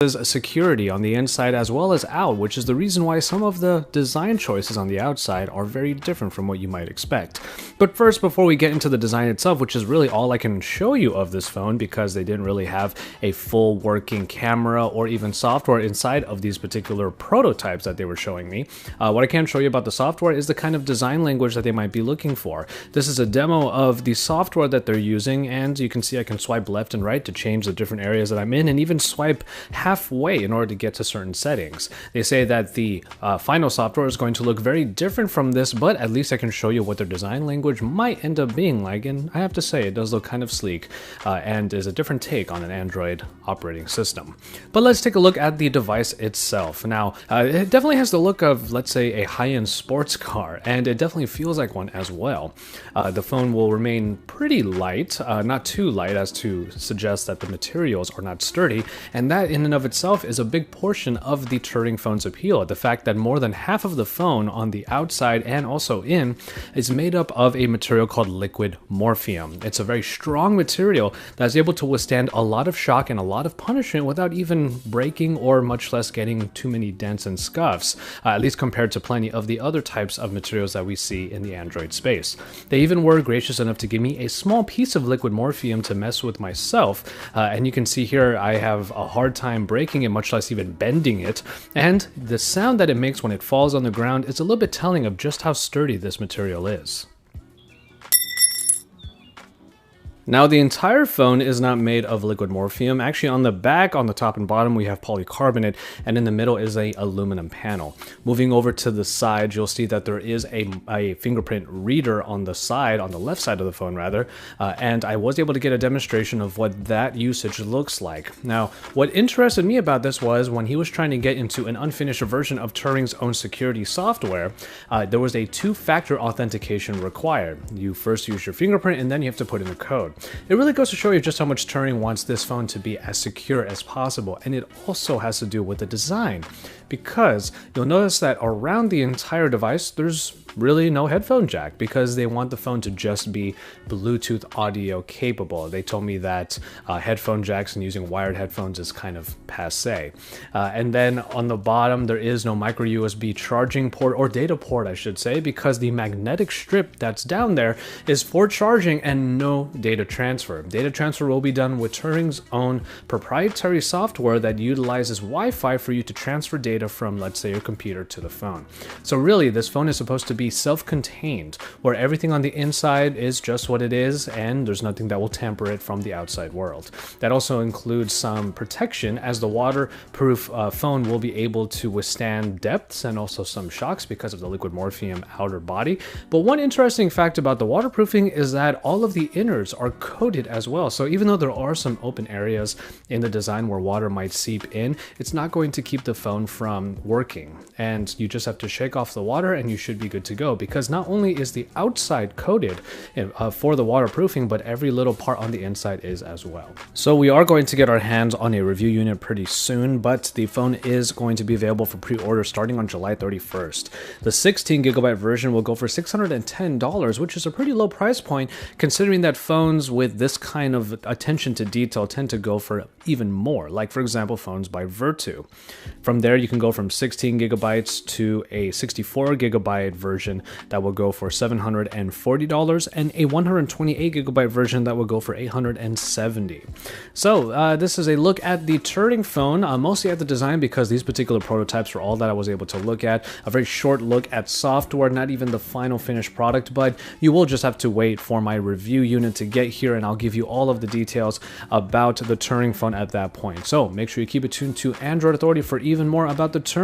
security on the inside as well as out, which is the reason why some of the design choices on the outside are very different from what you might expect. But first, before we get into the design itself, which is really all I can show you of this phone because they didn't really have a full working camera or even software inside of these particular prototypes that they were showing me, what I can show you about the software is the kind of design language that they might be looking for. This is a demo of the software that they're using, and you can see I can swipe left and right to change the different areas that I'm in, and even swipe halfway in order to get to certain settings. They say that the final software is going to look very different from this, but at least I can show you what their design language might end up being like, and I have to say it does look kind of sleek and is a different take on an Android operating system. But let's take a look at the device itself. Now, it definitely has the look of, let's say, a high-end sports car, and it definitely feels like one as well. The phone will remain pretty light, not too light as to suggest that the materials are not sturdy, and that in and of itself is a big portion of the Turing Phone's appeal. The fact that more than half of the phone on the outside and also in is made up of a material called liquid morphium. It's a very strong material that's able to withstand a lot of shock and a lot of punishment without even breaking or much less getting too many dents and scuffs, at least compared to plenty of the other types of materials that we see in the Android space. They even were gracious enough to give me a small piece of liquid morphium to mess with myself, and you can see here I have a hard time breaking it, much less even bending it, and the sound that it makes when it falls on the ground is a little bit telling of just how sturdy this material is. Now, the entire phone is not made of liquid morphium. Actually, on the back, on the top and bottom, we have polycarbonate, and in the middle is a aluminum panel. Moving over to the side, you'll see that there is a fingerprint reader on the side, on the left side of the phone rather, and I was able to get a demonstration of what that usage looks like. Now, what interested me about this was when he was trying to get into an unfinished version of Turing's own security software, there was a two-factor authentication required. You first use your fingerprint, and then you have to put in the code. It really goes to show you just how much Turing wants this phone to be as secure as possible, and it also has to do with the design, because you'll notice that around the entire device there's really no headphone jack because they want the phone to just be Bluetooth audio capable. They told me that headphone jacks and using wired headphones is kind of passe. And then on the bottom there is no micro USB charging port, or data port I should say, because the magnetic strip that's down there is for charging and no data transfer. Data transfer will be done with Turing's own proprietary software that utilizes Wi-Fi for you to transfer data from, let's say, your computer to the phone. So really, this phone is supposed to be self-contained, where everything on the inside is just what it is and there's nothing that will tamper it from the outside world. That also includes some protection, as the waterproof phone will be able to withstand depths and also some shocks because of the liquid morphium outer body. But one interesting fact about the waterproofing is that all of the innards are coated as well. So even though there are some open areas in the design where water might seep in, it's not going to keep the phone from working. And you just have to shake off the water and you should be good to go, because not only is the outside coated for the waterproofing, but every little part on the inside is as well. So we are going to get our hands on a review unit pretty soon, but the phone is going to be available for pre-order starting on July 31st. The 16GB version will go for $610, which is a pretty low price point considering that phones with this kind of attention to detail tend to go for even more, like for example phones by Vertu. From there you can go from 16GB to a 64GB version that will go for $740, and a 128GB version that will go for $870. So this is a look at the Turing phone, mostly at the design because these particular prototypes were all that I was able to look at. A very short look at software, not even the final finished product, but you will just have to wait for my review unit to get here and I'll give you all of the details about the Turing phone at that point. So make sure you keep it tuned to Android Authority for even more about the Turing